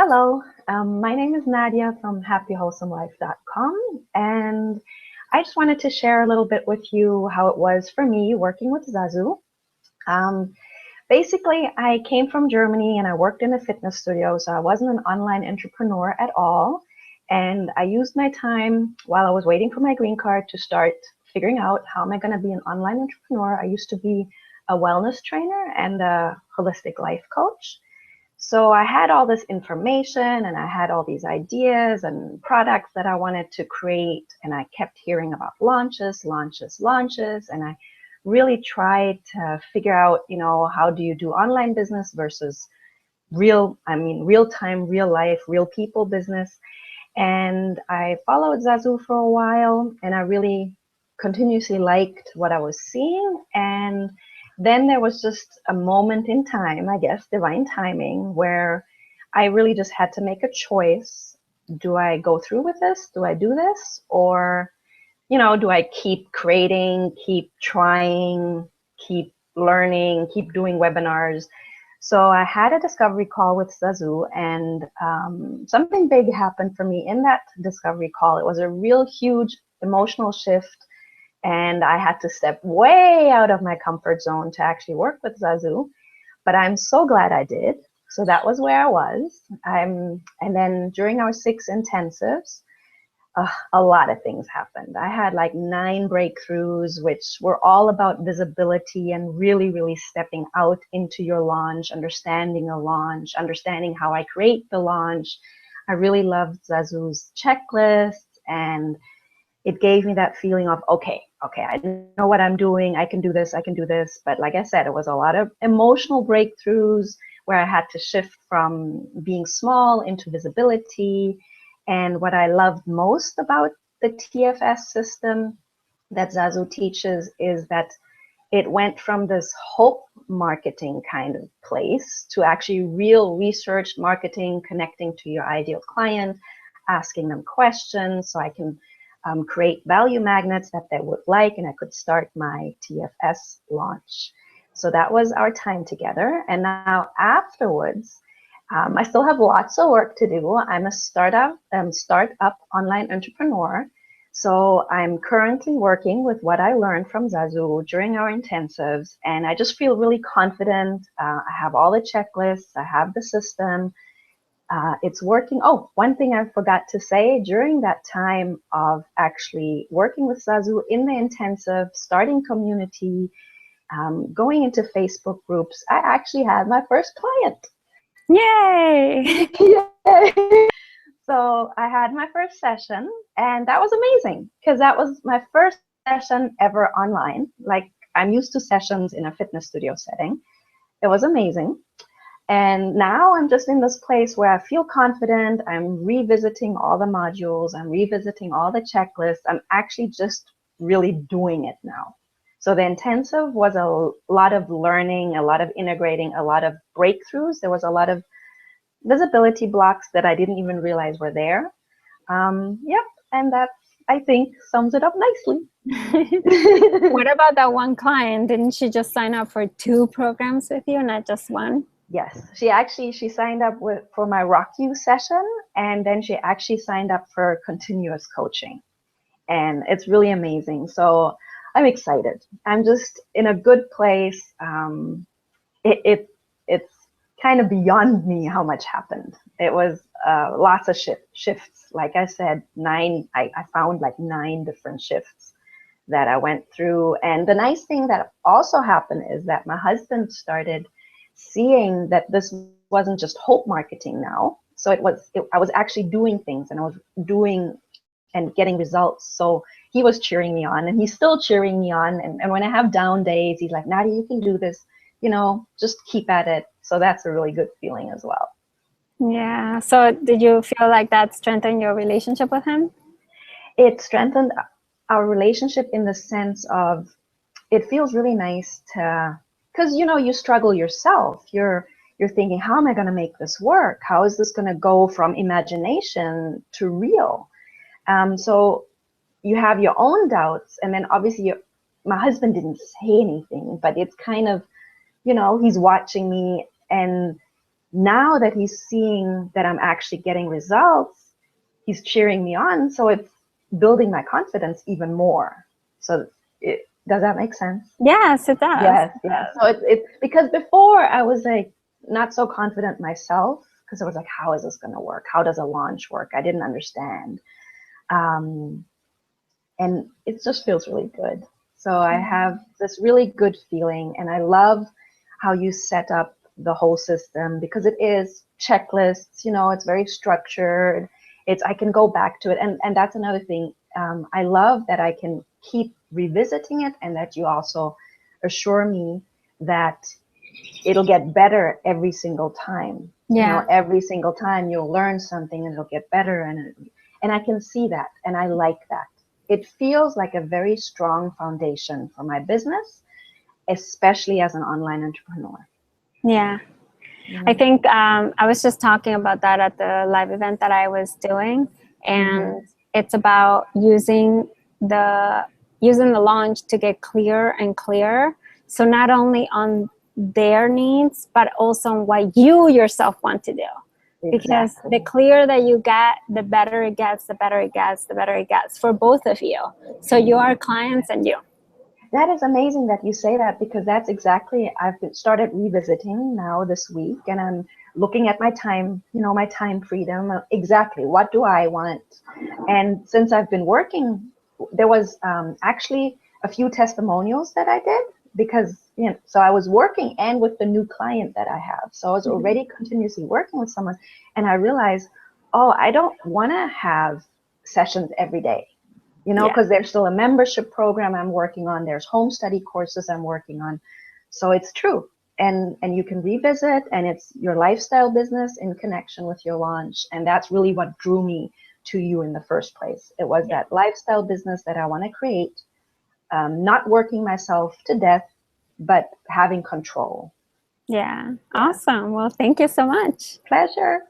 Hello, my name is Nadia from happywholesomelife.com, and I just wanted to share a little bit with you how it was for me working with Sazzu. Um, Basically, I came from Germany and I worked in a fitness studio, so I wasn't an online entrepreneur at all. And I used my time while I was waiting for my green card to start figuring out how am I going to be an online entrepreneur. I used to be a wellness trainer and a holistic life coach. So I had all this information and I had all these ideas and products that I wanted to create. And I kept hearing about launches, launches, launches. And I really tried to figure out, how do you do online business versus real time, real life, real people business. And I followed Sazzu for a while and I really continuously liked what I was seeing. And then there was just a moment in time, I guess, divine timing, where I really just had to make a choice. Do I go through with this? Do I do this? Or, do I keep creating, keep trying, keep learning, keep doing webinars? So I had a discovery call with Sazzu, and something big happened for me in that discovery call. It was a real huge emotional shift, and I had to step way out of my comfort zone to actually work with Sazzu. But I'm so glad I did. So that was where I was. And then during our 6 intensives, a lot of things happened. I had like 9 breakthroughs, which were all about visibility and really, really stepping out into your launch, understanding a launch, understanding how I create the launch. I really loved Sazzu's checklists, and it gave me that feeling of, okay, I know what I'm doing. I can do this. I can do this. But like I said, it was a lot of emotional breakthroughs where I had to shift from being small into visibility. And what I loved most about the TFS system that Sazzu teaches is that it went from this hope marketing kind of place to actually real research marketing, connecting to your ideal client, asking them questions so I can create value magnets that they would like, and I could start my TFS launch. So that was our time together. And now afterwards, I still have lots of work to do. I'm a startup online entrepreneur. So I'm currently working with what I learned from Sazzu during our intensives, and I just feel really confident. I have all the checklists, I have the system. It's working. Oh, one thing I forgot to say, during that time of actually working with Sazzu in the intensive, starting community, going into Facebook groups, I actually had my first client. Yay! Yay! So I had my first session, and that was amazing because that was my first session ever online. Like, I'm used to sessions in a fitness studio setting. It was amazing. And now I'm just in this place where I feel confident. I'm revisiting all the modules. I'm revisiting all the checklists. I'm actually just really doing it now. So the intensive was a lot of learning, a lot of integrating, a lot of breakthroughs. There was a lot of visibility blocks that I didn't even realize were there. Yep, and that, I think, sums it up nicely. What about that one client? Didn't she just sign up for 2 programs with you, not just one? Yes, she signed up for my Rock You session, and then she actually signed up for continuous coaching, and it's really amazing. So I'm excited. I'm just in a good place. It's kind of beyond me how much happened. It was lots of shifts. Like I said, 9. I found like 9 different shifts that I went through. And the nice thing that also happened is that my husband started seeing that this wasn't just hope marketing now. So I was actually doing things, and I was doing and getting results. So he was cheering me on, and he's still cheering me on. And when I have down days, he's like, Nadia, you can do this, just keep at it. So that's a really good feeling as well. Yeah. So did you feel like that strengthened your relationship with him? It strengthened our relationship in the sense of it feels really nice to, because you struggle yourself. You're thinking, how am I going to make this work? How is this going to go from imagination to real? So you have your own doubts, and then obviously my husband didn't say anything, but it's kind of, he's watching me, and now that he's seeing that I'm actually getting results, he's cheering me on. So it's building my confidence even more. So does that make sense? Yes, it does. Yes, yes. So it's because before I was like not so confident myself, because I was like, how is this going to work? How does a launch work? I didn't understand. And it just feels really good. So I have this really good feeling, and I love how you set up the whole system, because it is checklists, you know, it's very structured. I can go back to it. And that's another thing. I love that I can keep revisiting it, and that you also assure me that it'll get better every single time. Yeah. You know, every single time you'll learn something and it'll get better. And I can see that, and I like that. It feels like a very strong foundation for my business, especially as an online entrepreneur. Yeah. I think I was just talking about that at the live event that I was doing, and it's about using the launch to get clearer and clearer. So not only on their needs, but also on what you yourself want to do. Because the clearer that you get, the better it gets, the better it gets, the better it gets for both of you. So your clients and you. That is amazing that you say that, because that's exactly, I've started revisiting now this week, and I'm looking at my time, you know, my time freedom. Exactly, what do I want? And since I've been working, there was actually a few testimonials that I did, because, you know, so I was working and with the new client that I have. So I was already continuously working with someone, and I realized, oh, I don't want to have sessions every day. You know, because there's still a membership program I'm working on. There's home study courses I'm working on. So it's true. And you can revisit, and it's your lifestyle business in connection with your launch. And that's really what drew me to you in the first place. It was that lifestyle business that I want to create, not working myself to death, but having control. Yeah. Awesome. Well, thank you so much. Pleasure.